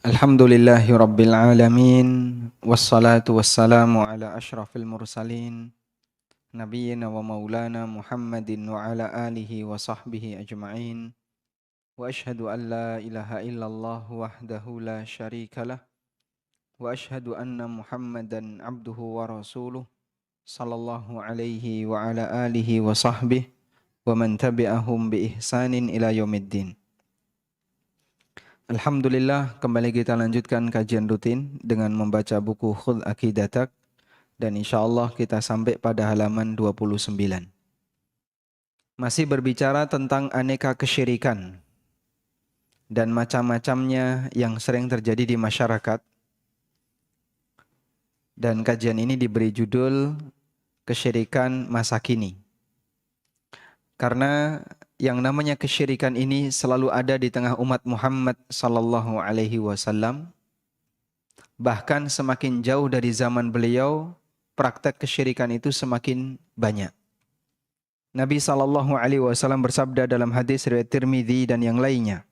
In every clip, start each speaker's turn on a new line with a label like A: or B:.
A: Alhamdulillahi Rabbil Alamin. Wassalatu wassalamu ala ashrafil mursalin. Nabiyyina wa maulana Muhammadin wa ala alihi wa sahbihi ajma'in. Wa ashhadu an la ilaha illallah wahdahu la sharika lah. Wa ashhadu anna Muhammadan abduhu wa rasuluh. Sallallahu alaihi wa ala alihi wa sahbihi. Wa man tabi'ahum bi ihsanin ila yaumiddin. Alhamdulillah, kembali kita lanjutkan kajian rutin dengan membaca buku Khudh Aqidatak, dan insyaallah kita sampai pada halaman 29. Masih berbicara tentang aneka kesyirikan dan macam-macamnya yang sering terjadi di masyarakat. Dan kajian ini diberi judul Kesyirikan Masa Kini. Karena yang namanya kesyirikan ini selalu ada di tengah umat Muhammad sallallahu alaihi wasallam. Bahkan semakin jauh dari zaman beliau, praktek kesyirikan itu semakin banyak. Nabi sallallahu alaihi wasallam bersabda dalam hadis riwayat Tirmidzi dan yang lainnya.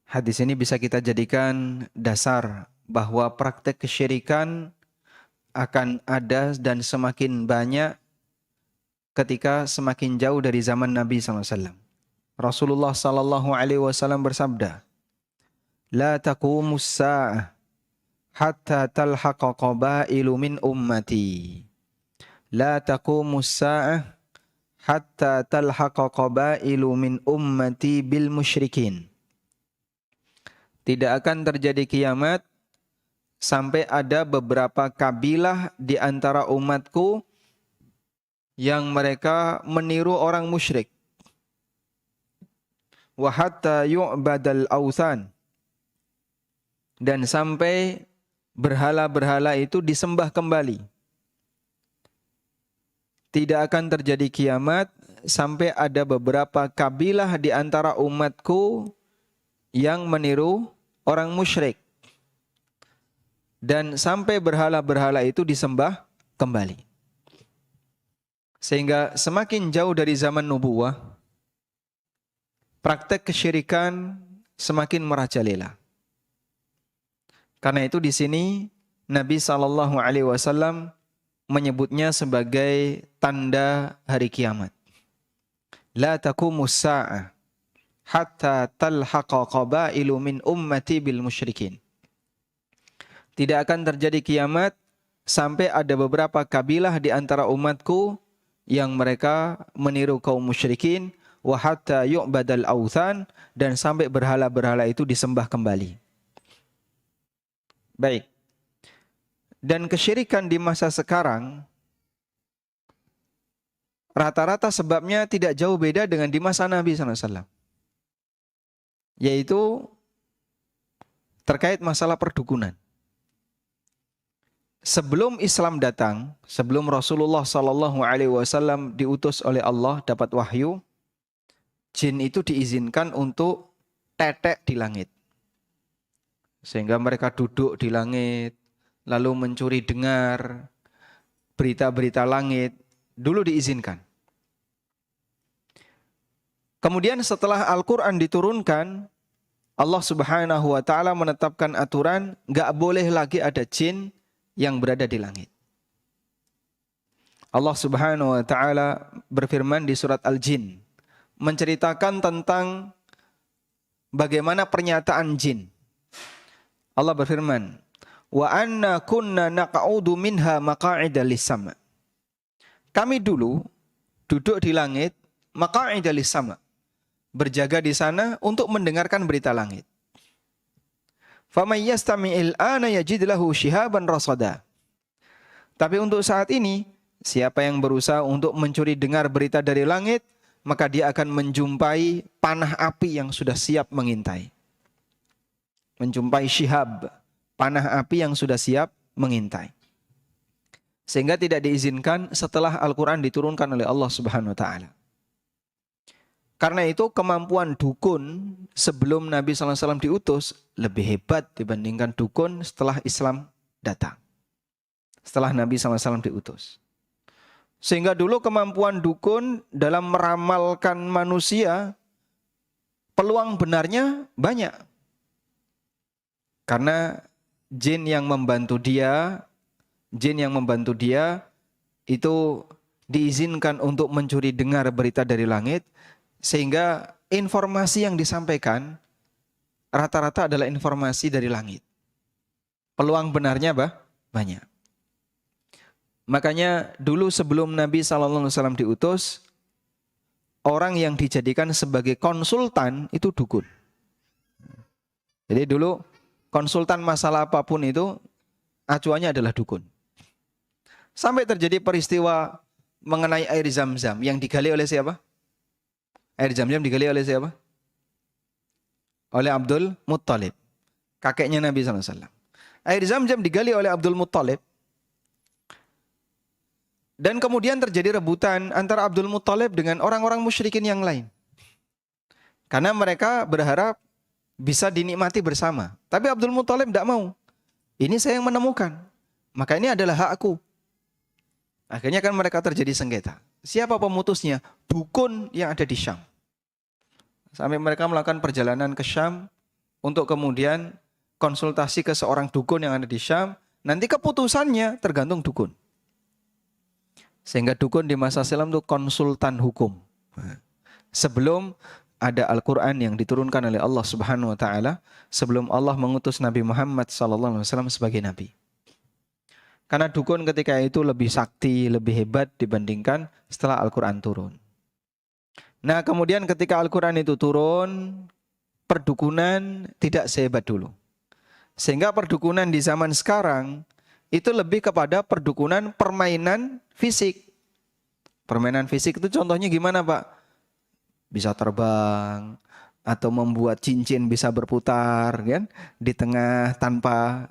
A: Hadis ini bisa kita jadikan dasar bahwa praktek kesyirikan akan ada dan semakin banyak ketika semakin jauh dari zaman Nabi SAW. Rasulullah SAW bersabda, La taqumus sa'ah hatta talhaqa qabailu min ummati. La taqumus sa'ah hatta talhaqa qabailu min ummati bil musyrikin. Tidak akan terjadi kiamat sampai ada beberapa kabilah di antara umatku yang mereka meniru orang musyrik. Wa hatta yu'badal awthan. Dan sampai berhala-berhala itu disembah kembali. Tidak akan terjadi kiamat sampai ada beberapa kabilah di antara umatku yang meniru orang musyrik. Dan sampai berhala-berhala itu disembah kembali. Sehingga semakin jauh dari zaman nubuwah, praktek kesyirikan semakin merajalela. Karena itu di sini Nabi SAW menyebutnya sebagai tanda hari kiamat. La taqumus sa'ah hatta talhaqa qabailu min ummati bil musyrikin. Tidak akan terjadi kiamat sampai ada beberapa kabilah di antara umatku yang mereka meniru kaum musyrikin, wa hatta yu'badal awthan, dan sampai berhala-berhala itu disembah kembali. Baik. Dan kesyirikan di masa sekarang rata-rata sebabnya tidak jauh beda dengan di masa Nabi SAW. Yaitu terkait masalah perdukunan. Sebelum Islam datang, sebelum Rasulullah SAW diutus oleh Allah dapat wahyu, jin itu diizinkan untuk tetek di langit. Sehingga mereka duduk di langit, lalu mencuri dengar berita-berita langit, dulu diizinkan. Kemudian setelah Al-Quran diturunkan, Allah Subhanahu wa Ta'ala menetapkan aturan, gak boleh lagi ada jin yang berada di langit. Allah Subhanahu wa Ta'ala berfirman di surat Al-Jin, menceritakan tentang bagaimana pernyataan jin. Allah berfirman, wa anna kunna naq'udu minha maq'ida lis-sama. Kami dulu duduk di langit, maq'ida lis-sama, berjaga di sana untuk mendengarkan berita langit. Faman yastami'il ana yajid lahu shihaban rasada. Tapi untuk saat ini, siapa yang berusaha untuk mencuri dengar berita dari langit, maka dia akan menjumpai panah api yang sudah siap mengintai. Menjumpai shihab, panah api yang sudah siap mengintai. Sehingga tidak diizinkan setelah Al-Quran diturunkan oleh Allah Subhanahu wa Ta'ala. Karena itu kemampuan dukun sebelum Nabi SAW diutus lebih hebat dibandingkan dukun setelah Islam datang. Setelah Nabi SAW diutus. Sehingga dulu kemampuan dukun dalam meramalkan manusia, peluang benarnya banyak. Karena jin yang membantu dia itu diizinkan untuk mencuri dengar berita dari langit, sehingga informasi yang disampaikan rata-rata adalah informasi dari langit. Peluang benarnya banyak. Makanya dulu sebelum Nabi SAW diutus, orang yang dijadikan sebagai konsultan itu dukun. Jadi dulu konsultan masalah apapun itu acuannya adalah dukun. Sampai terjadi peristiwa mengenai air Zam-Zam yang digali oleh siapa? Air Zam-Zam digali oleh siapa? Oleh Abdul Muttalib, kakeknya Nabi SAW. Air Zam-Zam digali oleh Abdul Muttalib. Dan kemudian terjadi rebutan antara Abdul Muttalib dengan orang-orang musyrikin yang lain. Karena mereka berharap bisa dinikmati bersama. Tapi Abdul Muttalib tidak mau. Ini saya yang menemukan. Maka ini adalah hakku. Akhirnya kan mereka terjadi sengketa. Siapa pemutusnya? Dukun yang ada di Syam. Sampai mereka melakukan perjalanan ke Syam untuk kemudian konsultasi ke seorang dukun yang ada di Syam. Nanti keputusannya tergantung dukun. Sehingga dukun di masa silam itu konsultan hukum. Sebelum ada Al-Quran yang diturunkan oleh Allah Subhanahu Wa Taala, sebelum Allah mengutus Nabi Muhammad SAW sebagai Nabi. Karena dukun ketika itu lebih sakti, lebih hebat dibandingkan setelah Al-Quran turun. Nah kemudian ketika Al-Quran itu turun, perdukunan tidak sehebat dulu. Sehingga perdukunan di zaman sekarang itu lebih kepada perdukunan permainan fisik. Permainan fisik itu contohnya gimana Pak? Bisa terbang atau membuat cincin bisa berputar kan di tengah tanpa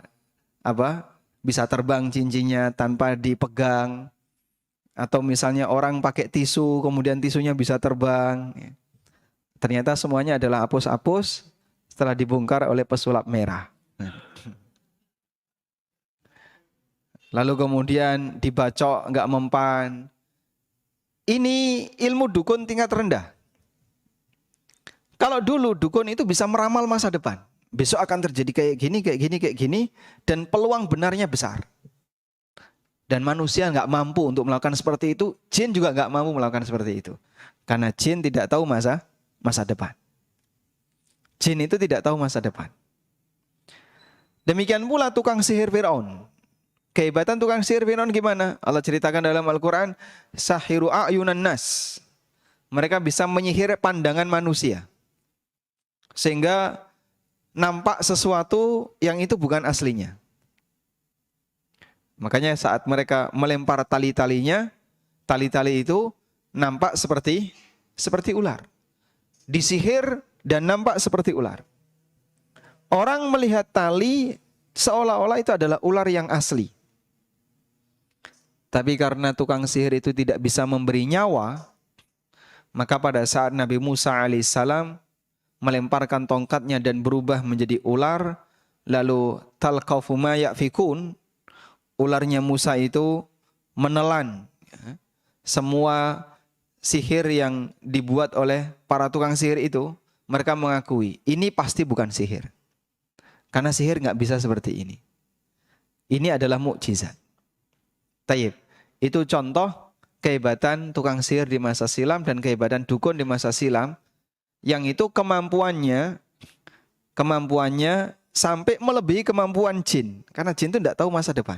A: bisa terbang cincinnya tanpa dipegang. Atau misalnya orang pakai tisu kemudian tisunya bisa terbang. Ternyata semuanya adalah apus-apus setelah dibongkar oleh pesulap merah. Lalu kemudian dibacok, nggak mempan. Ini ilmu dukun tingkat rendah. Kalau dulu dukun itu bisa meramal masa depan. Besok akan terjadi kayak gini, dan peluang benarnya besar. Dan manusia nggak mampu untuk melakukan seperti itu, jin juga nggak mampu melakukan seperti itu. Karena jin tidak tahu masa depan. Jin itu tidak tahu masa depan. Demikian pula tukang sihir Fir'aun. Kehebatan tukang sihir Fir'aun gimana? Allah ceritakan dalam Al-Quran, sahiru a'yunan nas. Mereka bisa menyihir pandangan manusia. Sehingga nampak sesuatu yang itu bukan aslinya. Makanya saat mereka melempar tali-talinya, tali-tali itu nampak seperti ular. Disihir dan nampak seperti ular. Orang melihat tali seolah-olah itu adalah ular yang asli. Tapi karena tukang sihir itu tidak bisa memberi nyawa, maka pada saat Nabi Musa alaihissalam melemparkan tongkatnya dan berubah menjadi ular, lalu talqafu ma yafikun, ularnya Musa itu menelan semua sihir yang dibuat oleh para tukang sihir itu. Mereka mengakui ini pasti bukan sihir, karena sihir nggak bisa seperti ini. Ini adalah mukjizat. Tayyib. Itu contoh kehebatan tukang sihir di masa silam dan kehebatan dukun di masa silam, yang itu kemampuannya sampai melebihi kemampuan jin, karena jin itu tidak tahu masa depan.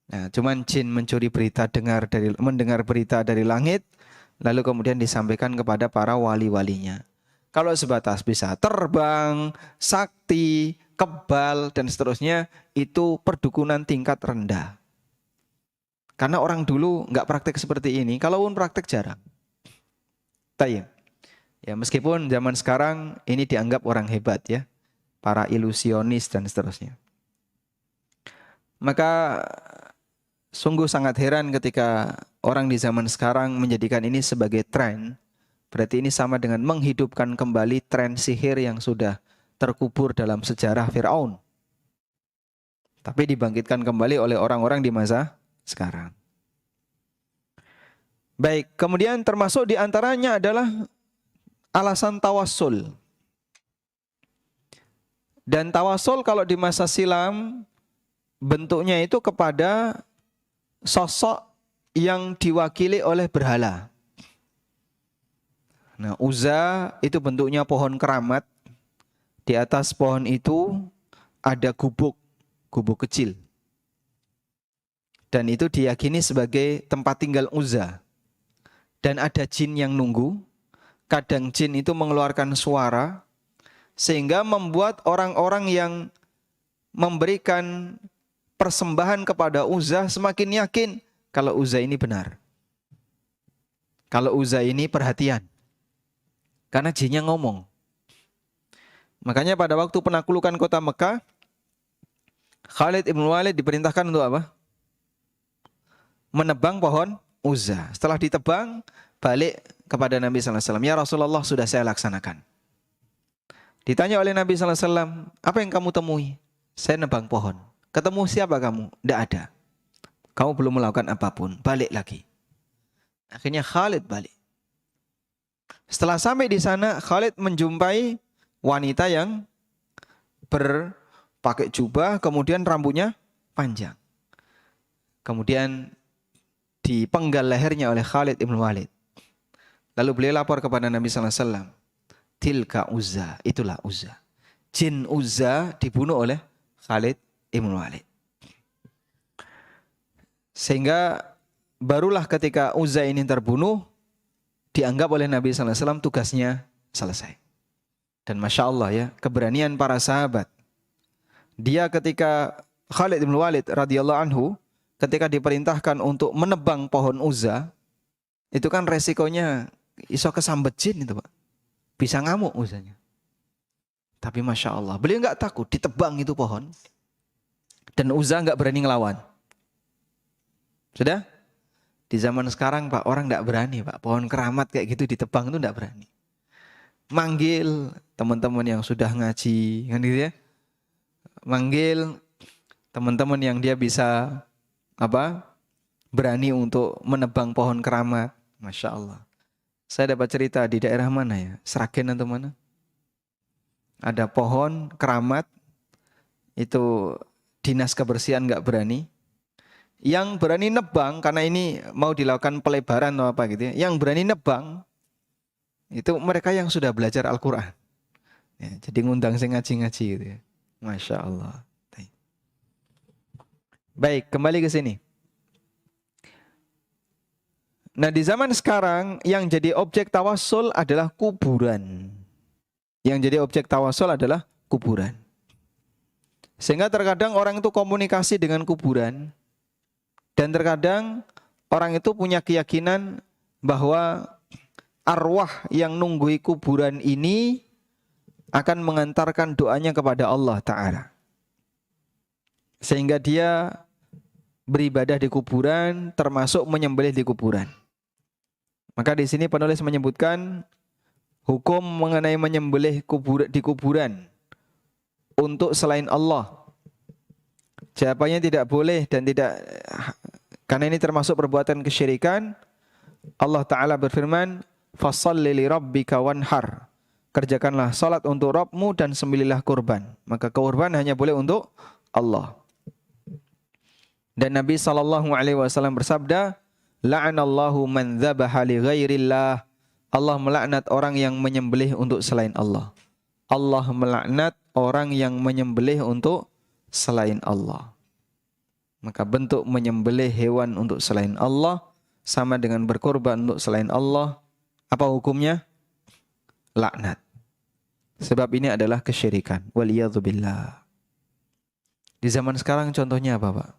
A: Nah, cuman jin mencuri berita, mendengar berita dari langit, lalu kemudian disampaikan kepada para wali-walinya. Kalau sebatas bisa terbang, sakti, kebal, dan seterusnya, itu perdukunan tingkat rendah. Karena orang dulu nggak praktek seperti ini, kalaupun praktek jarang. Tayyib. Ya, meskipun zaman sekarang ini dianggap orang hebat ya, para ilusionis dan seterusnya. Maka sungguh sangat heran ketika orang di zaman sekarang menjadikan ini sebagai tren. Berarti ini sama dengan menghidupkan kembali tren sihir yang sudah terkubur dalam sejarah Fir'aun. Tapi dibangkitkan kembali oleh orang-orang di masa sekarang. Baik, kemudian termasuk diantaranya adalah alasan tawassul. Dan tawasul kalau di masa silam bentuknya itu kepada sosok yang diwakili oleh berhala. Nah, Uzza itu bentuknya pohon keramat. Di atas pohon itu ada gubuk kecil. Dan itu diyakini sebagai tempat tinggal Uzza. Dan ada jin yang nunggu. Kadang jin itu mengeluarkan suara sehingga membuat orang-orang yang memberikan persembahan kepada Uzza semakin yakin kalau Uzza ini benar. Kalau Uzza ini perhatian. Karena jinnya ngomong. Makanya pada waktu penaklukan kota Mekah, Khalid ibn Walid diperintahkan untuk apa? Menebang pohon Uzza. Setelah ditebang, balik kepada Nabi SAW. Ya Rasulullah, sudah saya laksanakan. Ditanya oleh Nabi SAW, apa yang kamu temui? Saya nebang pohon. Ketemu siapa kamu? Tidak ada. Kamu belum melakukan apapun. Balik lagi. Akhirnya Khalid balik. Setelah sampai di sana, Khalid menjumpai wanita yang berpakai jubah, kemudian rambutnya panjang. Kemudian dipenggal lehernya oleh Khalid ibn Walid. Lalu beliau lapor kepada Nabi SAW. Tilka Uzza, itulah Uzza. Jin Uzza dibunuh oleh Khalid ibn Walid. Sehingga barulah ketika Uzza ini terbunuh, dianggap oleh Nabi SAW tugasnya selesai. Dan Masya Allah ya, keberanian para sahabat. Dia ketika Khalid ibn Walid radhiyallahu anhu, ketika diperintahkan untuk menebang pohon Uzza, itu kan resikonya iso kesambet jin itu Pak. Bisa ngamuk Uzzanya. Tapi Masya Allah, beliau nggak takut, ditebang itu pohon. Dan Uzza nggak berani ngelawan. Sudah? Di zaman sekarang Pak, orang nggak berani Pak. Pohon keramat kayak gitu ditebang itu nggak berani. Manggil teman-teman yang sudah ngaji, kan gitu ya. Manggil teman-teman yang dia bisa berani untuk menebang pohon keramat. Masya Allah. Saya dapat cerita di daerah mana ya? Sragen atau mana? Ada pohon keramat, itu dinas kebersihan nggak berani. Yang berani nebang, karena ini mau dilakukan pelebaran atau apa gitu ya. Yang berani nebang, itu mereka yang sudah belajar Al-Quran. Ya, jadi ngundang sing ngaji-ngaji gitu ya. Masya Allah. Baik, kembali ke sini. Nah, di zaman sekarang yang jadi objek tawasul adalah kuburan. Yang jadi objek tawasul adalah kuburan. Sehingga terkadang orang itu komunikasi dengan kuburan. Dan terkadang orang itu punya keyakinan bahwa arwah yang nunggui kuburan ini akan mengantarkan doanya kepada Allah Ta'ala. Sehingga dia beribadah di kuburan, termasuk menyembelih di kuburan. Maka di sini penulis menyebutkan hukum mengenai menyembelih di kuburan untuk selain Allah. Jawabannya tidak boleh dan tidak, karena ini termasuk perbuatan kesyirikan. Allah Ta'ala berfirman, "Fassalli li rabbika wanhar." Kerjakanlah salat untuk Rabbmu dan sembelihlah kurban. Maka kurban hanya boleh untuk Allah. Dan Nabi SAW bersabda, "La'anallahu man dzabaha li ghairillah." Allah melaknat orang yang menyembelih untuk selain Allah. Allah melaknat orang yang menyembelih untuk selain Allah. Maka bentuk menyembelih hewan untuk selain Allah sama dengan berkorban untuk selain Allah. Apa hukumnya? Laknat. Sebab ini adalah kesyirikan. Waliyadzubillah. Di zaman sekarang contohnya apa Pak?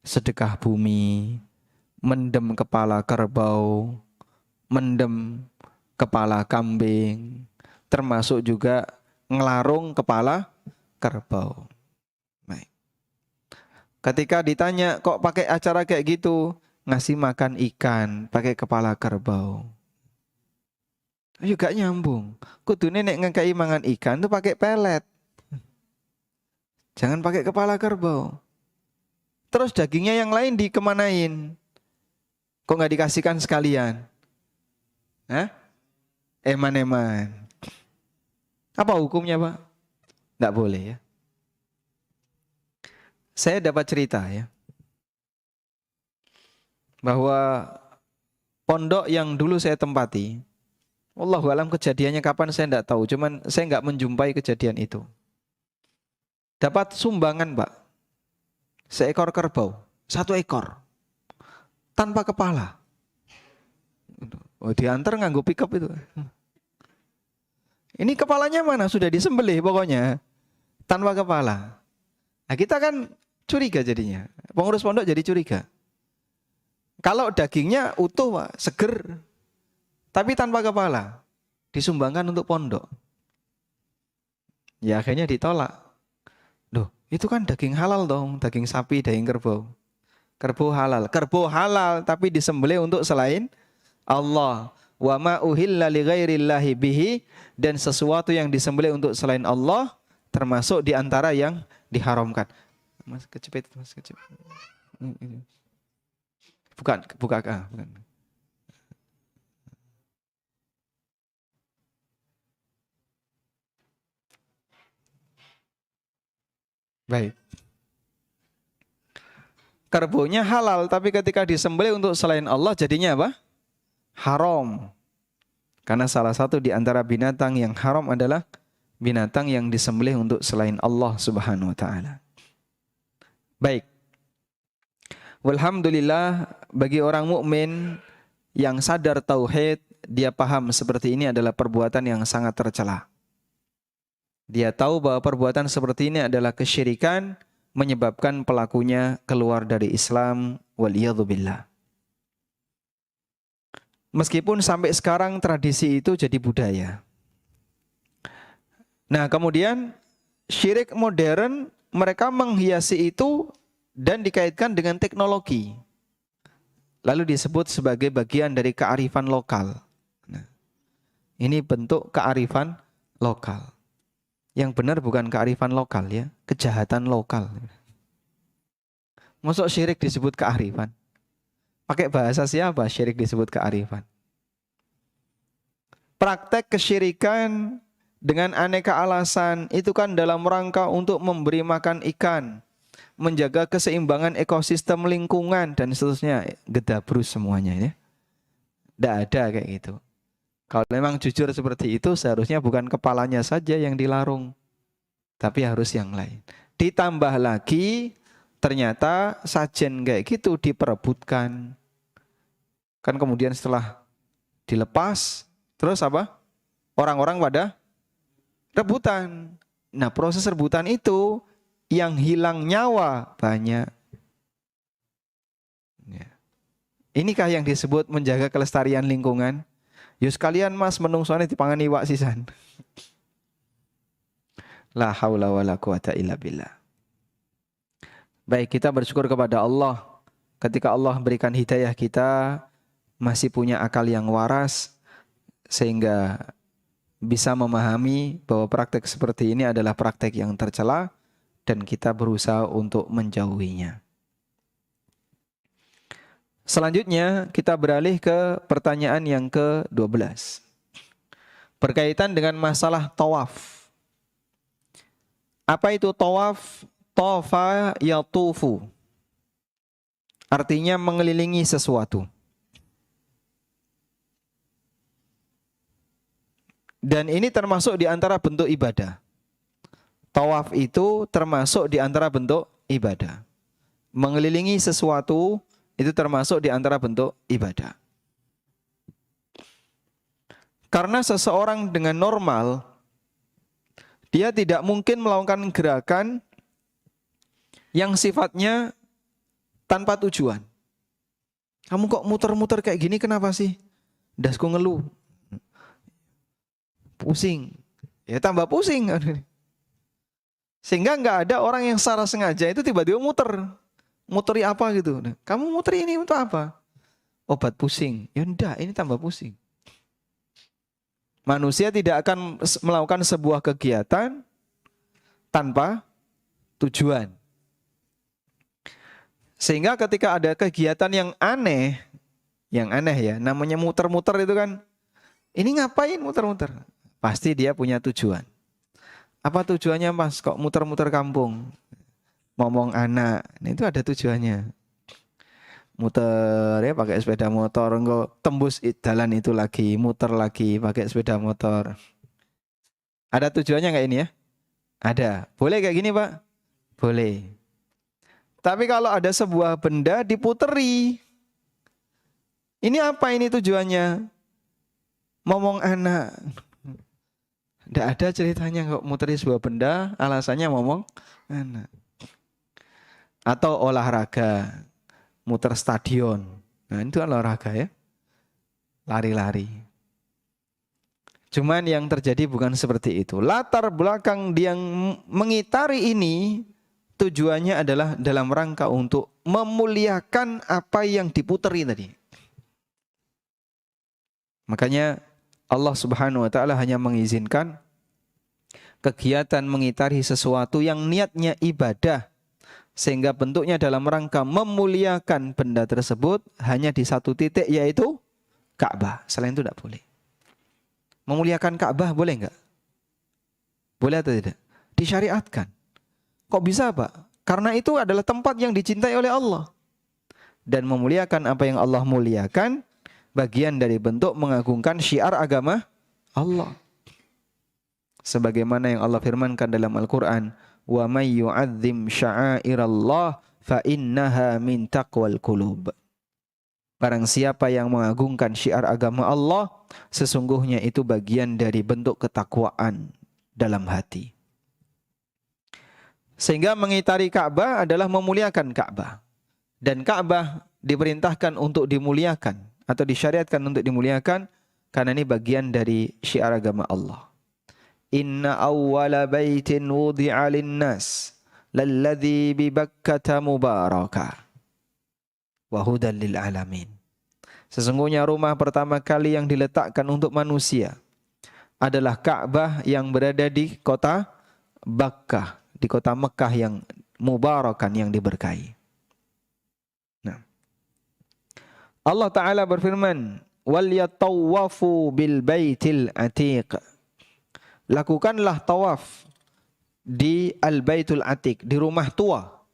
A: Sedekah bumi, mendem kepala kerbau, mendem kepala kambing, termasuk juga ngelarung kepala kerbau. Baik. Ketika ditanya kok pakai acara kayak gitu, ngasih makan ikan pakai kepala kerbau. Ayo gak nyambung. Kudune nek ngekei mangan ikan tuh pakai pelet. Jangan pakai kepala kerbau. Terus dagingnya yang lain dikemanain? Kok nggak dikasihkan sekalian? Hah? Eman-eman. Apa hukumnya Pak? Nggak boleh ya. Saya dapat cerita ya, bahwa pondok yang dulu saya tempati, wallahu alam kejadiannya kapan saya nggak tahu, cuman saya nggak menjumpai kejadian itu. Dapat sumbangan Pak, seekor kerbau, 1 ekor, tanpa kepala. Oh, diantar nganggo pickup itu. Ini kepalanya mana? Sudah disembelih pokoknya, tanpa kepala. Nah kita kan curiga jadinya, pengurus pondok jadi curiga. Kalau dagingnya utuh Pak, seger, tapi tanpa kepala, disumbangkan untuk pondok. Ya akhirnya ditolak. Loh, itu kan daging halal dong, daging sapi, daging kerbau. Kerbau halal tapi disembelih untuk selain Allah. Wa ma uhilla li ghairillahi bihi, dan sesuatu yang disembelih untuk selain Allah termasuk di antara yang diharamkan. Mas kecepet. Bukan. Baik. Kerbaunya halal, tapi ketika disembelih untuk selain Allah jadinya apa? Haram. Karena salah satu di antara binatang yang haram adalah binatang yang disembelih untuk selain Allah Subhanahu wa taala. Baik. Walhamdulillah, bagi orang mukmin yang sadar tauhid, dia paham seperti ini adalah perbuatan yang sangat tercela. Dia tahu bahwa perbuatan seperti ini adalah kesyirikan, menyebabkan pelakunya keluar dari Islam, waliyadzubillah. Meskipun sampai sekarang tradisi itu jadi budaya. Nah kemudian syirik modern, mereka menghiasi itu dan dikaitkan dengan teknologi. Lalu disebut sebagai bagian dari kearifan lokal. Nah, ini bentuk kearifan lokal. Yang benar bukan kearifan lokal ya, kejahatan lokal. Masuk syirik disebut kearifan? Pakai bahasa siapa syirik disebut kearifan? Praktek kesyirikan dengan aneka alasan itu kan dalam rangka untuk memberi makan ikan, menjaga keseimbangan ekosistem lingkungan dan seterusnya, gedabrus semuanya ya. Tidak ada kayak gitu. Kalau memang jujur seperti itu seharusnya bukan kepalanya saja yang dilarung, tapi harus yang lain. Ditambah lagi ternyata sajen kayak gitu diperebutkan. Kan kemudian setelah dilepas, terus apa? Orang-orang pada rebutan. Nah proses rebutan itu yang hilang nyawa banyak. Ya. Inikah yang disebut menjaga kelestarian lingkungan? Yus kalian mas menungsone dipangan iwak sisan. La haula wala quwata illa billah. Baik, kita bersyukur kepada Allah ketika Allah berikan hidayah kita masih punya akal yang waras sehingga bisa memahami bahwa praktek seperti ini adalah praktek yang tercela dan kita berusaha untuk menjauhinya. Selanjutnya kita beralih ke pertanyaan yang ke-12. Berkaitan dengan masalah tawaf. Apa itu tawaf? Tawafa yatufu. Artinya mengelilingi sesuatu. Dan ini termasuk di antara bentuk ibadah. Tawaf itu termasuk di antara bentuk ibadah. Mengelilingi sesuatu itu termasuk di antara bentuk ibadah. Karena seseorang dengan normal, dia tidak mungkin melakukan gerakan yang sifatnya tanpa tujuan. Kamu kok muter-muter kayak gini kenapa sih? Dasku ngeluh. Pusing. Ya tambah pusing. Sehingga nggak ada orang yang secara sengaja itu tiba-tiba muter. Muteri apa gitu. Kamu muteri ini untuk apa? Obat pusing. Ya enggak, ini tambah pusing. Manusia tidak akan melakukan sebuah kegiatan tanpa tujuan. Sehingga ketika ada kegiatan yang aneh ya, namanya muter-muter itu kan, ini ngapain muter-muter? Pasti dia punya tujuan. Apa tujuannya Mas? Kok muter-muter kampung? Ngomong anak. Nah, itu ada tujuannya. Muter ya pakai sepeda motor, enggak tembus jalan itu lagi, muter lagi pakai sepeda motor. Ada tujuannya nggak ini ya? Ada. Boleh kayak gini Pak? Boleh. Tapi kalau ada sebuah benda diputeri, ini apa ini tujuannya? Ngomong anak. Tidak ada ceritanya kok muteri sebuah benda, alasannya ngomong anak. Atau olahraga, muter stadion. Nah itu olahraga ya. Lari-lari. Cuman yang terjadi bukan seperti itu. Latar belakang dia yang mengitari ini tujuannya adalah dalam rangka untuk memuliakan apa yang diputeri tadi. Makanya Allah Subhanahu wa taala hanya mengizinkan kegiatan mengitari sesuatu yang niatnya ibadah sehingga bentuknya dalam rangka memuliakan benda tersebut hanya di satu titik yaitu Ka'bah. Selain itu tidak boleh. Memuliakan Ka'bah boleh enggak? Boleh atau tidak? Disyariatkan. Kok bisa Pak? Karena itu adalah tempat yang dicintai oleh Allah. Dan memuliakan apa yang Allah muliakan bagian dari bentuk mengagungkan syiar agama Allah. Sebagaimana yang Allah firmankan dalam Al-Quran, wa may yu'azzim sya'airallah fa innaha min taqwal qulub. Barang siapa yang mengagungkan syiar agama Allah, sesungguhnya itu bagian dari bentuk ketakwaan dalam hati. Sehingga mengitari Ka'bah adalah memuliakan Ka'bah. Dan Ka'bah diperintahkan untuk dimuliakan atau disyariatkan untuk dimuliakan karena ini bagian dari syiar agama Allah. Inna awwala baitin wudi'a lin-nas lalladzi bi Bakkah mubaraka wa hudan lil alamin. Sesungguhnya rumah pertama kali yang diletakkan untuk manusia adalah Ka'bah yang berada di kota Bakkah, di kota Mekah yang mubarakan, yang diberkahi. Nah, Allah Ta'ala berfirman, wal yatawafu bil baitil atiq. Lakukanlah tawaf di al-baitul atiq, di rumah tua.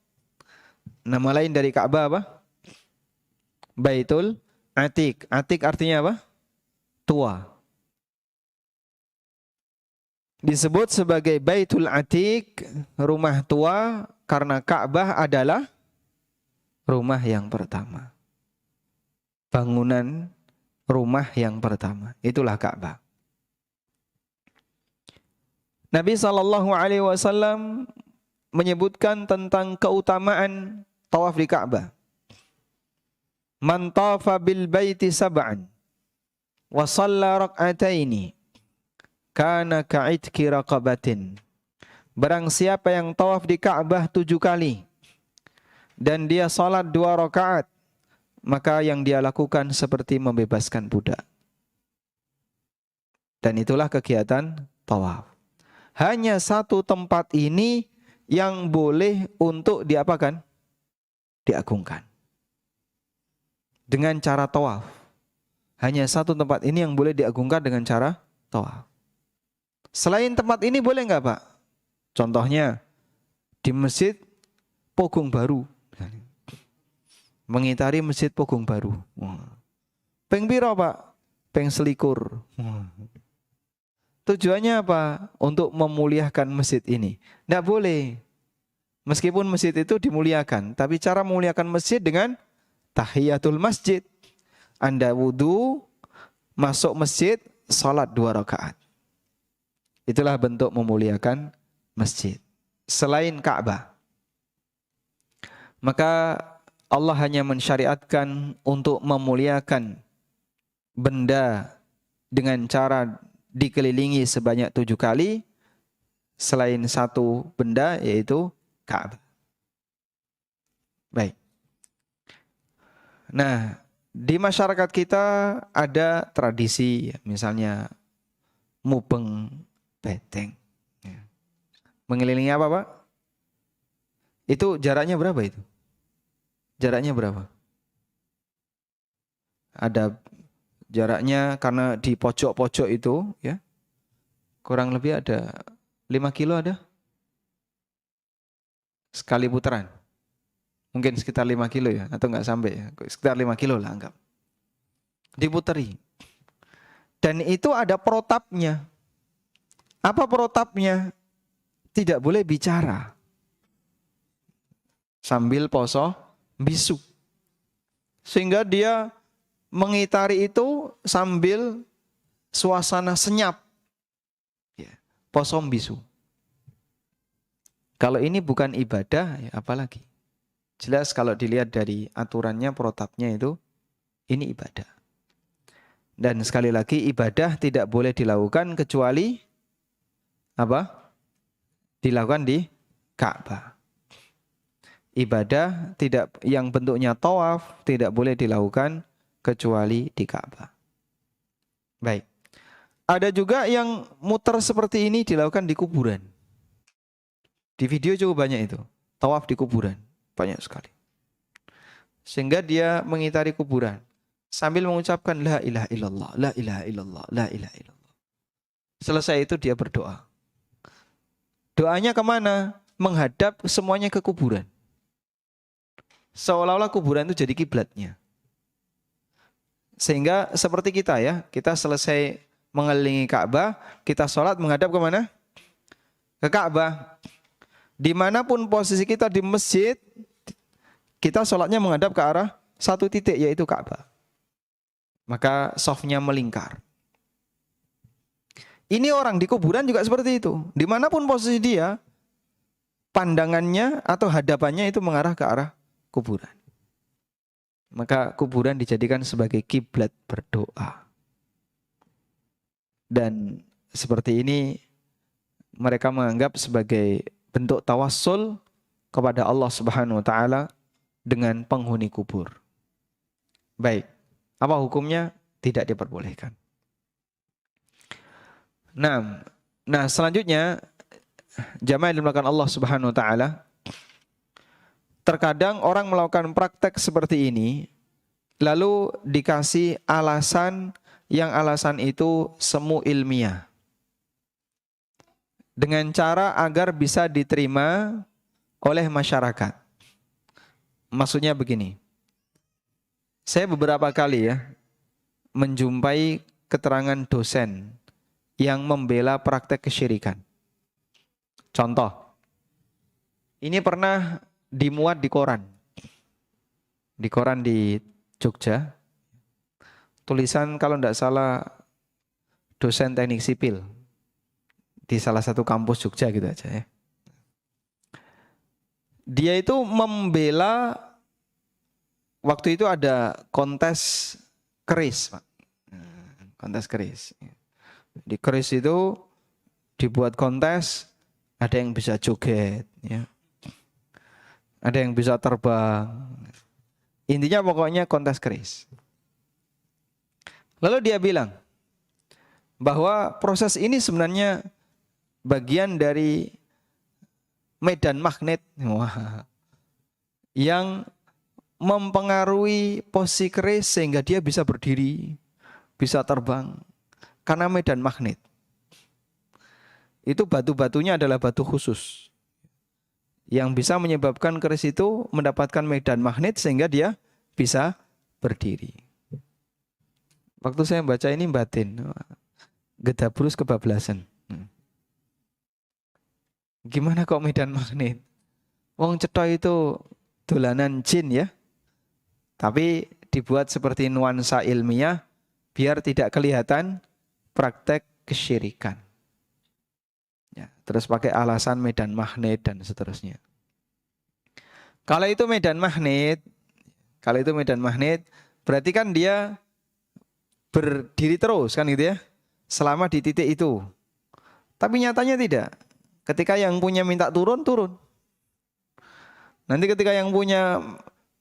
A: Nama lain dari Ka'bah apa? Baitul Atiq. Atiq artinya apa? Tua. Disebut sebagai Baitul Atiq, rumah tua, karena Ka'bah adalah rumah yang pertama. Bangunan rumah yang pertama. Itulah Ka'bah. Nabi SAW menyebutkan tentang keutamaan tawaf di Ka'bah. Man tafa bil baiti sab'an wa shalla rak'ataini kana ka'itki raqabatin. Barang siapa yang tawaf di Ka'bah 7 kali dan dia salat 2 rakaat, maka yang dia lakukan seperti membebaskan budak. Dan itulah kegiatan tawaf. Hanya satu tempat ini yang boleh untuk diapakan? Diagungkan. Dengan cara tawaf. Hanya satu tempat ini yang boleh diagungkan dengan cara tawaf. Selain tempat ini boleh enggak Pak? Contohnya di Masjid Pogung Baru. Mengitari Masjid Pogung Baru. Peng piro Pak? Peng selikur. Tujuannya apa? Untuk memuliakan masjid ini. Tidak boleh. Meskipun masjid itu dimuliakan, tapi cara memuliakan masjid dengan tahiyatul masjid. Anda wudu, masuk masjid, salat 2 rakaat. Itulah bentuk memuliakan masjid. Selain Ka'bah. Maka Allah hanya mensyariatkan untuk memuliakan benda dengan cara dikelilingi sebanyak 7 kali. Selain satu benda yaitu Ka'bah. Baik. Nah, di masyarakat kita ada tradisi, misalnya mubeng beteng. Mengelilingi apa Pak? Itu jaraknya berapa itu? Jaraknya berapa? Ada jaraknya karena di pojok-pojok itu ya. Kurang lebih ada 5 kilo ada? Sekali putaran. Mungkin sekitar 5 kilo ya, atau enggak sampai ya. Sekitar 5 kilo lah anggap. Diputeri. Dan itu ada protapnya. Apa protapnya? Tidak boleh bicara. Sambil poso bisu. Sehingga dia mengitari itu sambil suasana senyap. Ya, poso bisu. Kalau ini bukan ibadah, ya apalagi. Jelas kalau dilihat dari aturannya, protapnya itu, ini ibadah. Dan sekali lagi, ibadah tidak boleh dilakukan kecuali apa? Dilakukan di Ka'bah. Ibadah tidak yang bentuknya tawaf tidak boleh dilakukan kecuali di Ka'bah. Baik. Ada juga yang muter seperti ini dilakukan di kuburan. Di video juga banyak itu. Tawaf di kuburan. Banyak sekali. Sehingga dia mengitari kuburan. Sambil mengucapkan la ilaha illallah, la ilaha illallah, la ilaha illallah. Selesai itu dia berdoa. Doanya kemana? Menghadap semuanya ke kuburan. Seolah-olah kuburan itu jadi kiblatnya. Sehingga seperti kita ya. Kita selesai mengelilingi Ka'bah. Kita sholat menghadap kemana? Ke Ka'bah. Dimanapun posisi kita di masjid, kita sholatnya menghadap ke arah satu titik, yaitu Ka'bah. Maka softnya melingkar. Ini orang di kuburan juga seperti itu. Dimanapun posisi dia, pandangannya atau hadapannya itu mengarah ke arah kuburan. Maka kuburan dijadikan sebagai kiblat berdoa. Dan seperti ini mereka menganggap sebagai bentuk tawassul kepada Allah Subhanahu wa taala dengan penghuni kubur. Baik. Apa hukumnya? Tidak diperbolehkan. Nah, selanjutnya jamaah yang dimuliakan Allah Subhanahu wa taala, terkadang orang melakukan praktek seperti ini lalu dikasih alasan yang alasan itu semu ilmiah. Dengan cara agar bisa diterima oleh masyarakat. Maksudnya begini. Saya beberapa kali ya menjumpai keterangan dosen yang membela praktek kesyirikan. Contoh. Ini pernah dimuat di koran. Di koran di Jogja. Tulisan kalau tidak salah dosen teknik sipil. Di salah satu kampus Jogja gitu aja ya. Dia itu membela, waktu itu ada kontes keris, Pak. Kontes keris. Di keris itu dibuat kontes, ada yang bisa joget, ya. Ada yang bisa terbang. Intinya pokoknya kontes keris. Lalu dia bilang bahwa proses ini sebenarnya bagian dari medan magnet yang mempengaruhi posisi keris sehingga dia bisa berdiri, bisa terbang karena medan magnet. Itu batu-batunya adalah batu khusus yang bisa menyebabkan keris itu mendapatkan medan magnet sehingga dia bisa berdiri. Waktu saya baca ini batin, gedabrus kebablasan. Gimana kok medan magnet? Wong cetha itu dolanan jin ya. Tapi dibuat seperti nuansa ilmiah biar tidak kelihatan praktek kesyirikan. Ya, terus pakai alasan medan magnet dan seterusnya. Kalau itu medan magnet, berarti kan dia berdiri terus kan gitu ya. Selama di titik itu. Tapi nyatanya tidak. Ketika yang punya minta turun, turun. Nanti ketika yang punya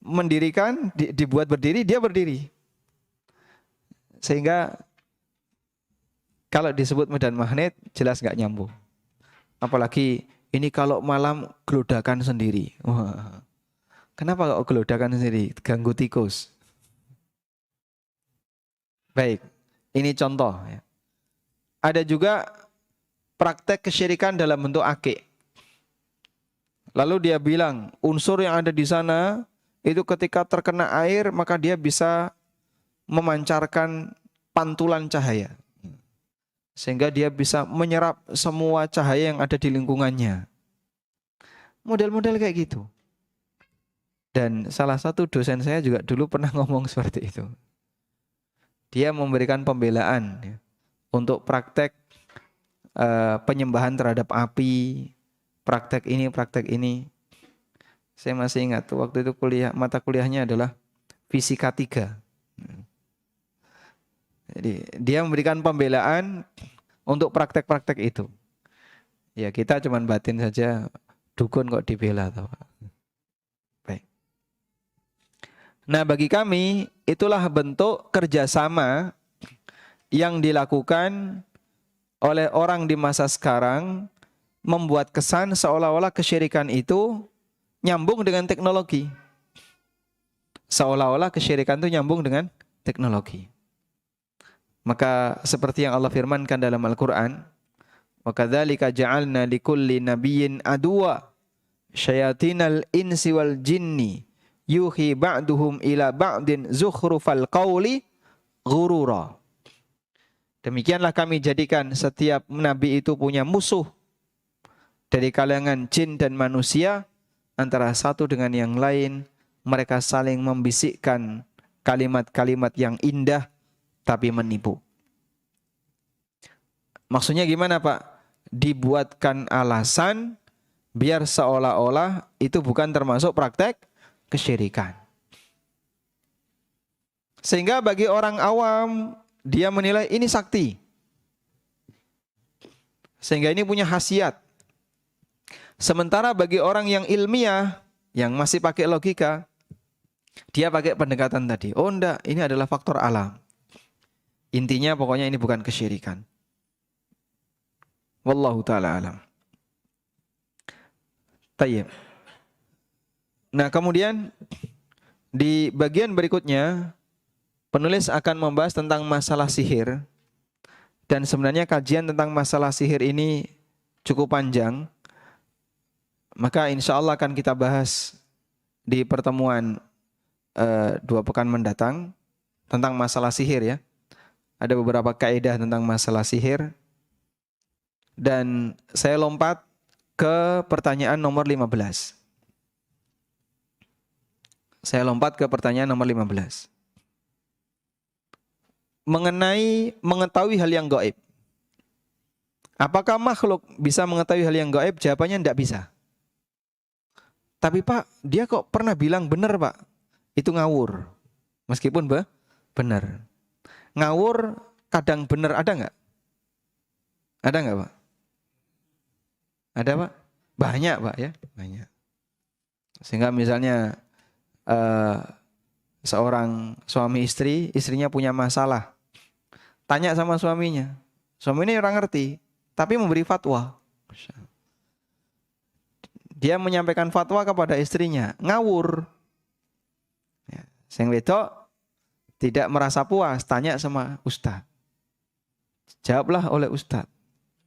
A: mendirikan, dibuat berdiri, dia berdiri. Sehingga kalau disebut medan magnet, jelas nggak nyambung. Apalagi ini kalau malam gelodakan sendiri. Wah, kenapa kok gelodakan sendiri? Ganggu tikus. Baik, ini contoh. Ada juga praktek kesyirikan dalam bentuk akik. Lalu dia bilang, unsur yang ada di sana itu ketika terkena air maka dia bisa memancarkan pantulan cahaya. Sehingga dia bisa menyerap semua cahaya yang ada di lingkungannya. Model-model kayak gitu. Dan salah satu dosen saya juga dulu pernah ngomong seperti itu. Dia memberikan pembelaan ya, untuk praktek penyembahan terhadap api, praktek ini. Saya masih ingat waktu itu mata kuliahnya adalah fisika 3. Jadi dia memberikan pembelaan untuk praktek-praktek itu. Ya kita cuman batin saja, dukun kok dibela tahu. Baik. Nah bagi kami itulah bentuk kerjasama yang dilakukan oleh orang di masa sekarang, membuat kesan seolah-olah kesyirikan itu nyambung dengan teknologi. Seolah-olah kesyirikan itu nyambung dengan teknologi. Maka seperti yang Allah firmankan dalam Al-Quran, wa kadzalika ja'alna likulli nabiyyin aduwa syayatinal insi wal jinni yuhi ba'duhum ila ba'din zukhrufal qawli ghurura. Demikianlah kami jadikan setiap nabi itu punya musuh dari kalangan jin dan manusia, antara satu dengan yang lain mereka saling membisikkan kalimat-kalimat yang indah tapi menipu. Maksudnya gimana Pak? Dibuatkan alasan biar seolah-olah itu bukan termasuk praktek kesyirikan. Sehingga bagi orang awam dia menilai ini sakti. Sehingga ini punya khasiat. Sementara bagi orang yang ilmiah, yang masih pakai logika, dia pakai pendekatan tadi. Oh enggak, ini adalah faktor alam. Intinya pokoknya ini bukan kesyirikan. Wallahu ta'ala alam. Tayyib. Nah kemudian di bagian berikutnya penulis akan membahas tentang masalah sihir. Dan sebenarnya kajian tentang masalah sihir ini cukup panjang. Maka insya Allah akan kita bahas di pertemuan 2 pekan mendatang tentang masalah sihir ya. Ada beberapa kaidah tentang masalah sihir. Dan saya lompat ke pertanyaan nomor 15. Saya lompat ke pertanyaan nomor 15. Mengenai mengetahui hal yang gaib. Apakah makhluk bisa mengetahui hal yang gaib? Jawabannya tidak bisa. Tapi Pak, dia kok pernah bilang benar Pak. Itu ngawur. Meskipun benar. Ngawur kadang benar, ada nggak? Ada nggak Pak? Ada Pak? Banyak Pak ya, banyak. Sehingga misalnya seorang suami istri, istrinya punya masalah. Tanya sama suaminya. Suami ini orang ngerti, tapi memberi fatwa. Dia menyampaikan fatwa kepada istrinya, ngawur. Ya, sing wedok tidak merasa puas, tanya sama ustaz. Jawablah oleh ustaz.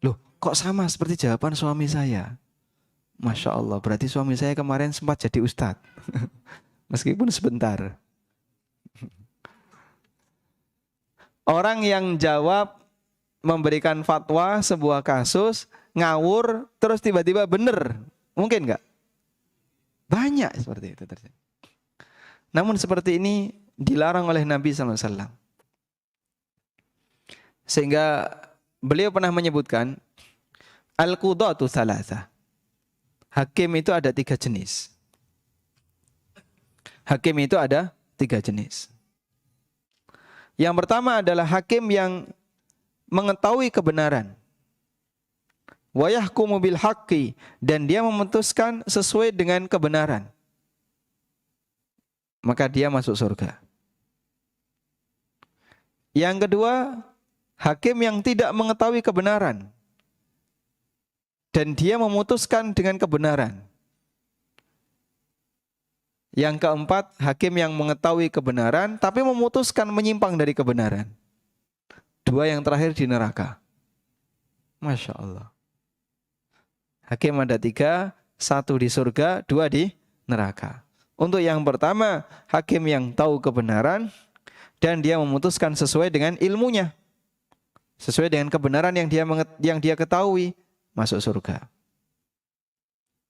A: Loh, kok sama seperti jawaban suami saya? Masya Allah, berarti suami saya kemarin sempat jadi ustaz. Meskipun sebentar. Orang yang jawab memberikan fatwa sebuah kasus, ngawur, terus tiba-tiba benar. Mungkin nggak? Banyak seperti itu terjadi. Namun seperti ini dilarang oleh Nabi SAW. Sehingga beliau pernah menyebutkan, Al-Qudatu Thalatha. Hakim itu ada 3 jenis. Hakim itu ada 3 jenis. Yang pertama adalah hakim yang mengetahui kebenaran. Wa yahkumu bil haqqi, dan dia memutuskan sesuai dengan kebenaran. Maka dia masuk surga. Yang kedua, hakim yang tidak mengetahui kebenaran dan dia memutuskan dengan kebenaran. Yang keempat, hakim yang mengetahui kebenaran tapi memutuskan menyimpang dari kebenaran. 2 yang terakhir di neraka. Masya Allah. Hakim ada 3, 1 di surga, 2 di neraka. Untuk yang pertama, hakim yang tahu kebenaran dan dia memutuskan sesuai dengan ilmunya, sesuai dengan kebenaran yang dia ketahui, masuk surga.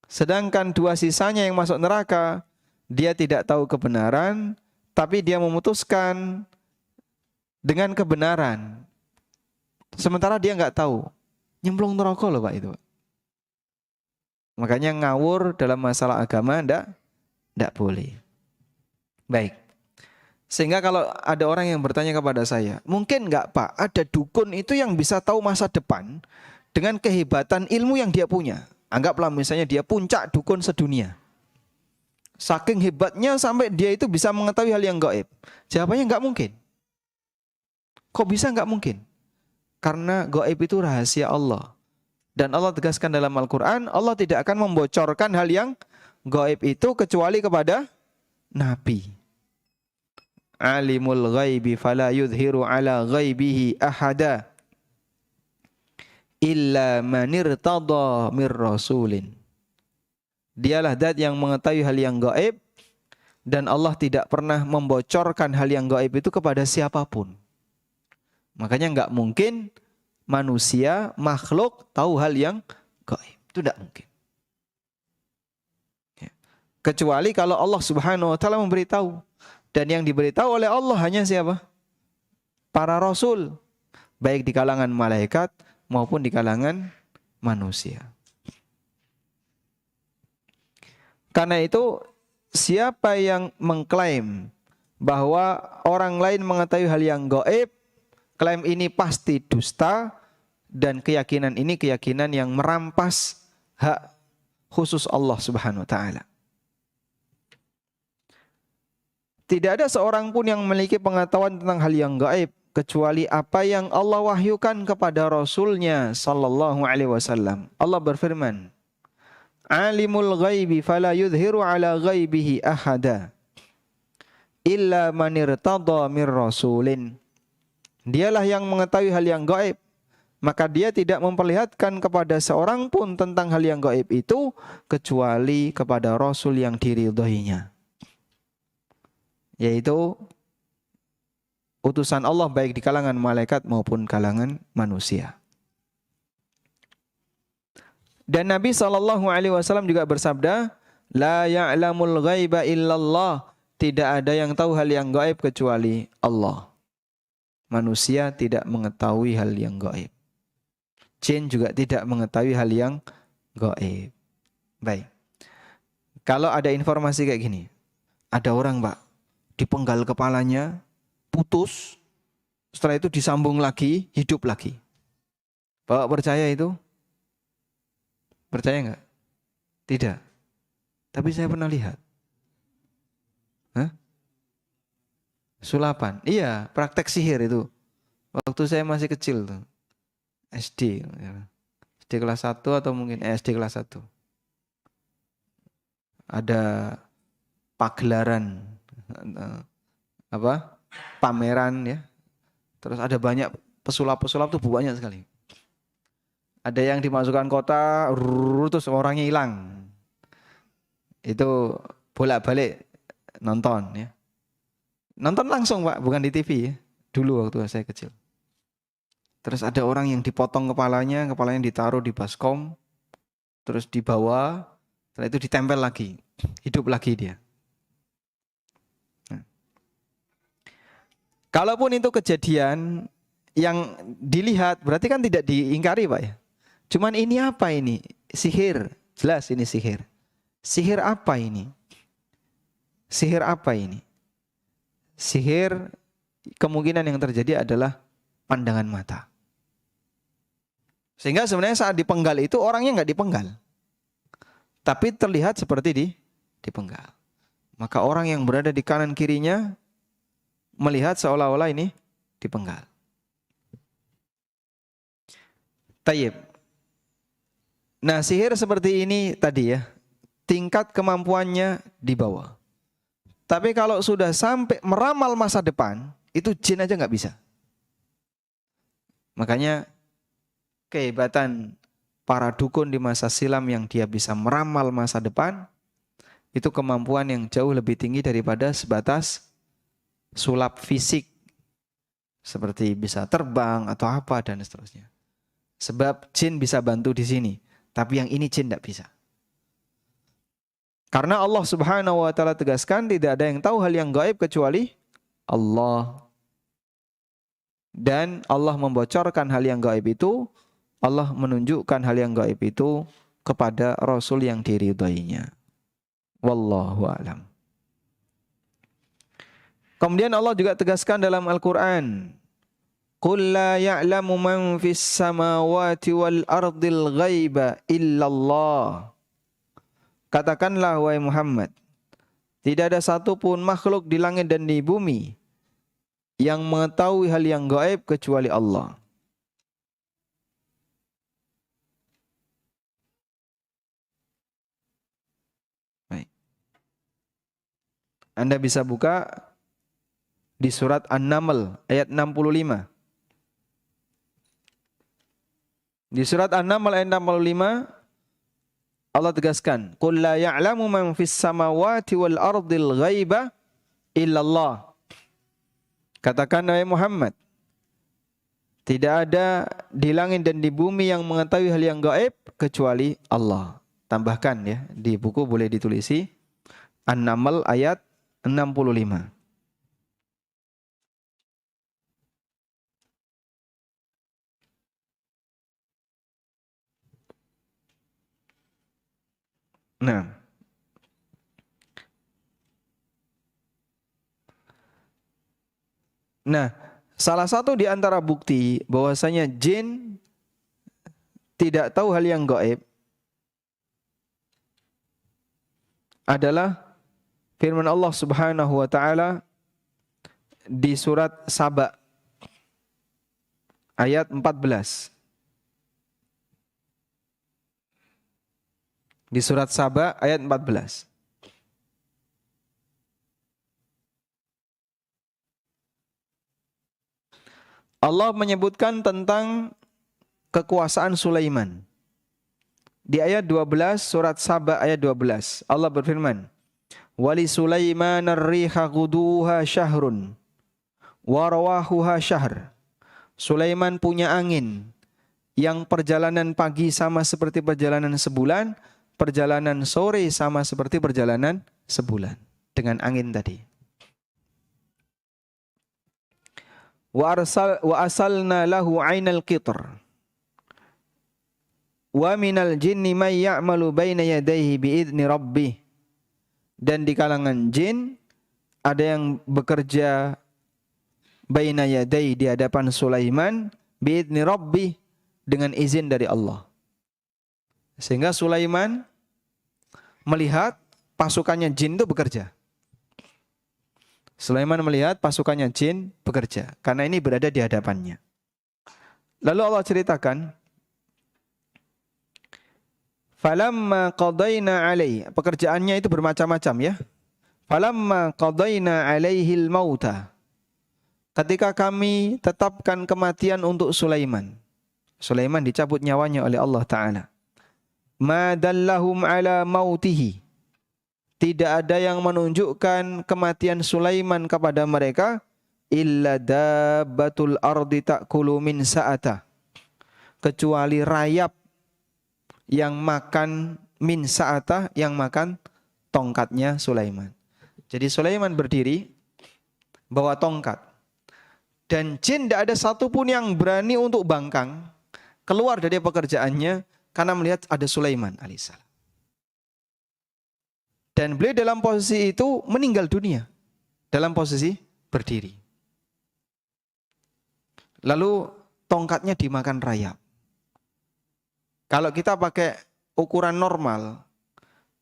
A: Sedangkan 2 sisanya yang masuk neraka, dia tidak tahu kebenaran, tapi dia memutuskan dengan kebenaran. Sementara dia nggak tahu, nyemplung neraka loh Pak itu. Makanya ngawur dalam masalah agama ndak boleh. Baik. Sehingga kalau ada orang yang bertanya kepada saya, mungkin nggak Pak, ada dukun itu yang bisa tahu masa depan dengan kehebatan ilmu yang dia punya. Anggaplah misalnya dia puncak dukun sedunia. Saking hebatnya sampai dia itu bisa mengetahui hal yang gaib. Jawabannya nggak mungkin. Kok bisa nggak mungkin? Karena gaib itu rahasia Allah. Dan Allah tegaskan dalam Al-Quran, Allah tidak akan membocorkan hal yang gaib itu kecuali kepada Nabi. Alimul ghaibi fala yudhiru ala ghaibihi ahada illa manirtada mir rasulin. Dialah zat yang mengetahui hal yang gaib dan Allah tidak pernah membocorkan hal yang gaib itu kepada siapapun. Makanya nggak mungkin manusia, makhluk tahu hal yang gaib. Itu tidak mungkin. Ya. Kecuali kalau Allah Subhanahu wa taala memberitahu. Dan yang diberitahu oleh Allah hanya siapa? Para rasul. Baik di kalangan malaikat maupun di kalangan manusia. Karena itu siapa yang mengklaim bahwa orang lain mengetahui hal yang gaib, klaim ini pasti dusta dan keyakinan ini keyakinan yang merampas hak khusus Allah Subhanahu wa taala. Tidak ada seorang pun yang memiliki pengetahuan tentang hal yang gaib kecuali apa yang Allah wahyukan kepada Rasulnya sallallahu alaihi wasallam. Allah berfirman, Alimul ghaibi fala yudhiru ala ghaibihi ahada illa man irtada mir rasulin. Dialah yang mengetahui hal yang gaib, maka dia tidak memperlihatkan kepada seorang pun tentang hal yang gaib itu kecuali kepada Rasul yang diridhoinya, yaitu utusan Allah baik di kalangan malaikat maupun kalangan manusia. Dan Nabi SAW juga bersabda, La ya'lamul ghaiba illallah. Tidak ada yang tahu hal yang gaib kecuali Allah. Manusia tidak mengetahui hal yang gaib. Jin juga tidak mengetahui hal yang gaib. Baik. Kalau ada informasi kayak gini, ada orang Pak, dipenggal kepalanya, putus, setelah itu disambung lagi, hidup lagi. Bapak percaya itu? Percaya enggak? Tidak. Tapi saya pernah lihat. Hah? Sulapan. Iya, praktek sihir itu. Waktu saya masih kecil tuh. SD. SD kelas 1 atau mungkin SD kelas 1. Ada pagelaran. Pameran ya. Terus ada banyak pesulap-pesulap tuh banyak sekali. Ada yang dimasukkan kota, terus orangnya hilang. Itu bolak-balik nonton ya. Nonton langsung Pak, bukan di TV ya. Dulu waktu saya kecil. Terus ada orang yang dipotong kepalanya ditaruh di baskom, terus dibawa, setelah itu ditempel lagi, hidup lagi dia. Nah. Kalaupun itu kejadian yang dilihat, berarti kan tidak diingkari Pak ya. Cuman ini apa ini? Sihir. Jelas ini sihir. Sihir apa ini? Sihir apa ini? Sihir kemungkinan yang terjadi adalah pandangan mata. Sehingga sebenarnya saat dipenggal itu orangnya nggak dipenggal. Tapi terlihat seperti dipenggal. Maka orang yang berada di kanan kirinya melihat seolah-olah ini dipenggal. Tayyib. Nah, sihir seperti ini tadi ya, tingkat kemampuannya di bawah. Tapi kalau sudah sampai meramal masa depan, itu jin aja nggak bisa. Makanya kehebatan para dukun di masa silam yang dia bisa meramal masa depan, itu kemampuan yang jauh lebih tinggi daripada sebatas sulap fisik, seperti bisa terbang atau apa dan seterusnya. Sebab jin bisa bantu di sini, tapi yang ini jin tidak bisa. Karena Allah Subhanahu wa taala tegaskan tidak ada yang tahu hal yang gaib kecuali Allah. Dan Allah membocorkan hal yang gaib itu, Allah menunjukkan hal yang gaib itu kepada Rasul yang diridhoinya. Wallahu a'lam. Kemudian Allah juga tegaskan dalam Al-Quran, Qul la ya'lamu man fis samawati wal ardil ghaiba illallah. Katakanlah wahai Muhammad, tidak ada satupun makhluk di langit dan di bumi yang mengetahui hal yang gaib kecuali Allah. Baik. Anda bisa buka di surat An-Naml ayat 65. Di surat An-Naml ayat 65 Allah tegaskan, Qul la ya'lamu man fis samawati wal ardil ghaiba illallah. Katakan wahai Muhammad, tidak ada di langit dan di bumi yang mengetahui hal yang gaib kecuali Allah. Tambahkan ya, di buku boleh ditulisi An-Naml ayat 65. Nah, salah satu di antara bukti bahwasanya jin tidak tahu hal yang gaib adalah firman Allah Subhanahu wa taala di surat Saba ayat 14. Di surat Saba ayat 14. Allah menyebutkan tentang kekuasaan Sulaiman. Di ayat 12 surat Saba ayat 12 Allah berfirman, Wali Sulaiman ar-riha guduha syahrun wa rawahuha syahr. Sulaiman punya angin yang perjalanan pagi sama seperti perjalanan sebulan, perjalanan sore sama seperti perjalanan sebulan. Dengan angin tadi. Wa asalna lahu ainal qitr. Wa minal jinni may ya'malu baina yadayhi biidzni rabbih. Dan di kalangan jin ada yang bekerja baina yadayhi di hadapan Sulaiman biidzni rabbih dengan izin dari Allah. Sehingga Sulaiman melihat pasukannya jin itu bekerja. Sulaiman melihat pasukannya jin bekerja karena ini berada di hadapannya. Lalu Allah ceritakan, falamma qadaina alaihi, pekerjaannya itu bermacam-macam ya. Falamma qadaina alaihil mauta, ketika kami tetapkan kematian untuk Sulaiman. Sulaiman dicabut nyawanya oleh Allah Ta'ala. Ma dallahum ala mautihi, tidak ada yang menunjukkan kematian Sulaiman kepada mereka illa dabbatul ardi ta'kulu min sa'ata, kecuali rayap yang makan min sa'ata, yang makan tongkatnya Sulaiman. Jadi Sulaiman berdiri bawa tongkat dan jin tidak ada satupun yang berani untuk bangkang keluar dari pekerjaannya karena melihat ada Sulaiman alaihissalam. Dan beliau dalam posisi itu meninggal dunia. Dalam posisi berdiri. Lalu tongkatnya dimakan rayap. Kalau kita pakai ukuran normal,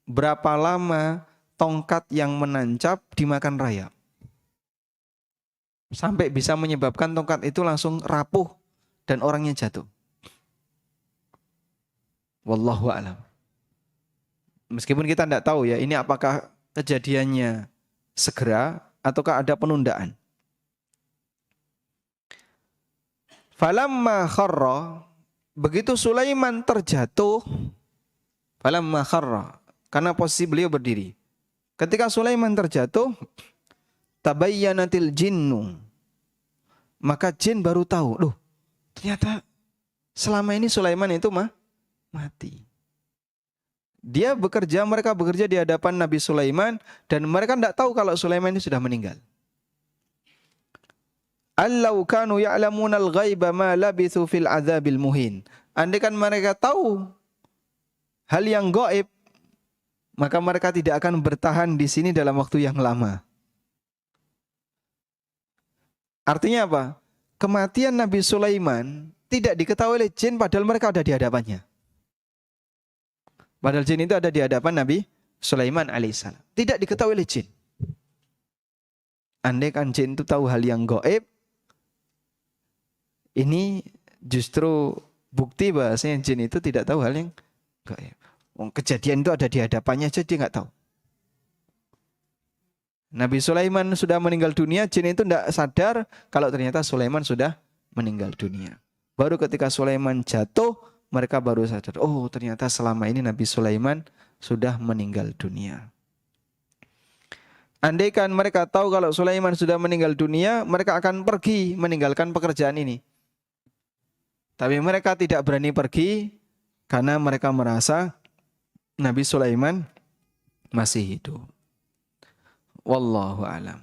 A: berapa lama tongkat yang menancap dimakan rayap? Sampai bisa menyebabkan tongkat itu langsung rapuh dan orangnya jatuh. Wallahu a'lam. Meskipun kita tidak tahu ya, ini apakah kejadiannya segera ataukah ada penundaan. Falamma kharra, Begitu Sulaiman terjatuh, falamma kharra, karena posisi beliau berdiri. Ketika Sulaiman terjatuh, tabayyanatil jinnu, maka jin baru tahu, loh, ternyata selama ini Sulaiman itu mati. Mereka bekerja di hadapan Nabi Sulaiman dan mereka tidak tahu kalau Sulaiman ini sudah meninggal. Allau kanu ya'lamuna al-ghaiba ma labithu fil adzabil muhin. Andai kan mereka tahu hal yang gaib, maka mereka tidak akan bertahan di sini dalam waktu yang lama. Artinya apa? Kematian Nabi Sulaiman tidak diketahui oleh jin padahal mereka ada di hadapannya. Padahal jin itu ada di hadapan Nabi Sulaiman alaihissalam. Tidak diketahui oleh jin. Andai kan jin itu tahu hal yang gaib, ini justru bukti bahwasanya jin itu tidak tahu hal yang gaib. Kejadian itu ada di hadapannya aja dia nggak tahu. Nabi Sulaiman sudah meninggal dunia, jin itu tidak sadar kalau ternyata Sulaiman sudah meninggal dunia. Baru ketika Sulaiman jatuh, mereka baru sadar, oh ternyata selama ini Nabi Sulaiman sudah meninggal dunia. Andaikan mereka tahu kalau Sulaiman sudah meninggal dunia, mereka akan pergi meninggalkan pekerjaan ini. Tapi mereka tidak berani pergi karena mereka merasa Nabi Sulaiman masih hidup. Wallahu a'lam.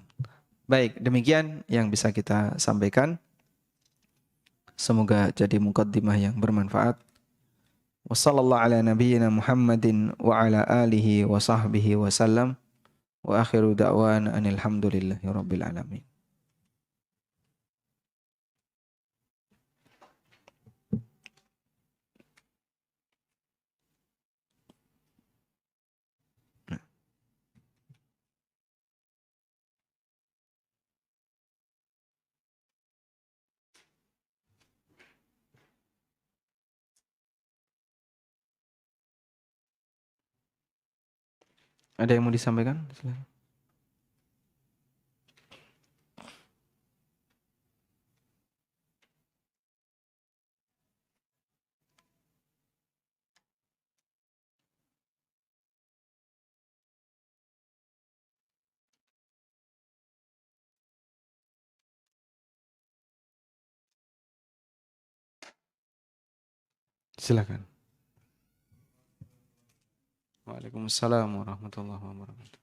A: Baik, demikian yang bisa kita sampaikan. Semoga jadi muqaddimah yang bermanfaat. Wassallallahu ala nabiyyina Muhammadin wa ala alihi wa sahbihi wa sallam. Wa akhiru da'wan anil hamdulillahi rabbil alamin. Ada yang mau disampaikan? Silakan. Waalaikumsalam warahmatullahi wabarakatuh.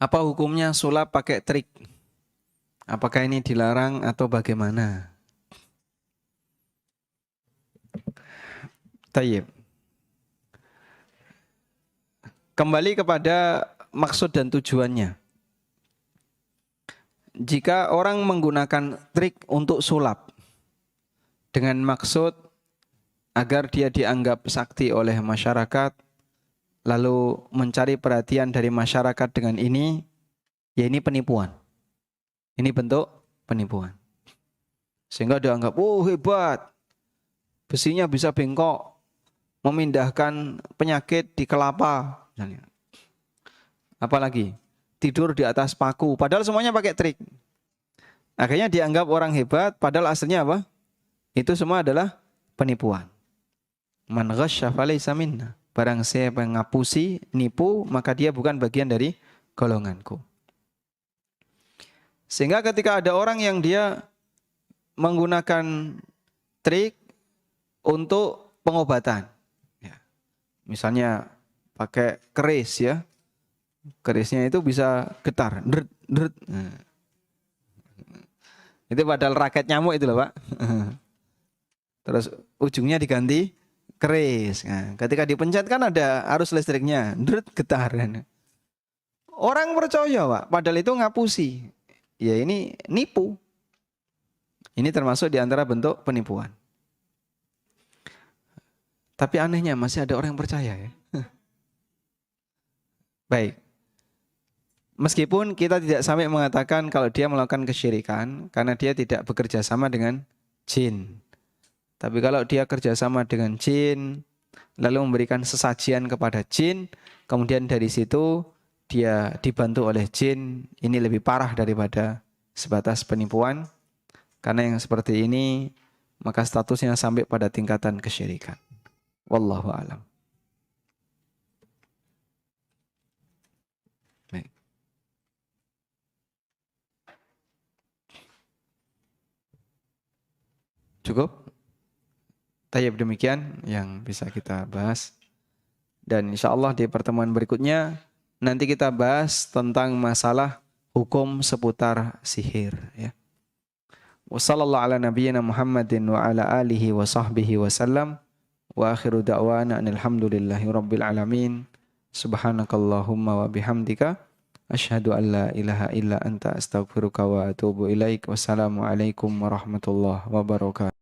A: Apa hukumnya sulap pakai trik? Apakah ini dilarang atau bagaimana? Tayyib. Kembali kepada maksud dan tujuannya. Jika orang menggunakan trik untuk sulap dengan maksud agar dia dianggap sakti oleh masyarakat, lalu mencari perhatian dari masyarakat dengan ini, ya ini penipuan. Ini bentuk penipuan. Sehingga dianggap, oh hebat, besinya bisa bengkok, memindahkan penyakit di kelapa. Misalnya. Apalagi tidur di atas paku, padahal semuanya pakai trik. Akhirnya dianggap orang hebat, padahal aslinya apa? Itu semua adalah penipuan. Man ghasya falaysa minna. Barang siapa yang ngapusi, nipu, maka dia bukan bagian dari golonganku. Sehingga ketika ada orang yang dia menggunakan trik untuk pengobatan, ya. Misalnya pakai keris ya, kerisnya itu bisa getar, dret, dret. Nah. Itu padahal raket nyamuk itu loh Pak. Terus ujungnya diganti keris. Nah, ketika dipencet kan ada arus listriknya, dret, getar. Orang percaya Pak, padahal itu ngapusi. Ya ini nipu. Ini termasuk di antara bentuk penipuan. Tapi anehnya masih ada orang yang percaya ya. Baik. Meskipun kita tidak sampai mengatakan kalau dia melakukan kesyirikan karena dia tidak bekerja sama dengan jin. Tapi kalau dia kerjasama dengan jin, lalu memberikan sesajian kepada jin, kemudian dari situ dia dibantu oleh jin, ini lebih parah daripada sebatas penipuan. Karena yang seperti ini, maka statusnya sampai pada tingkatan kesyirikan. Wallahu a'lam. Baik. Cukup? Tayyib, demikian yang bisa kita bahas. Dan insya Allah di pertemuan berikutnya nanti kita bahas tentang masalah hukum seputar sihir. Ya. Wassallallahu ala nabiyyina Muhammadin wa ala alihi wa sahbihi wa sallam. Wa akhiru da'wana alhamdulillahi rabbil alamin. Subhanakallahumma wa bihamdika. Asyhadu an la ilaha illa anta astaghfiruka wa atubu ilaik. Wassalamualaikum warahmatullahi wabarakatuh.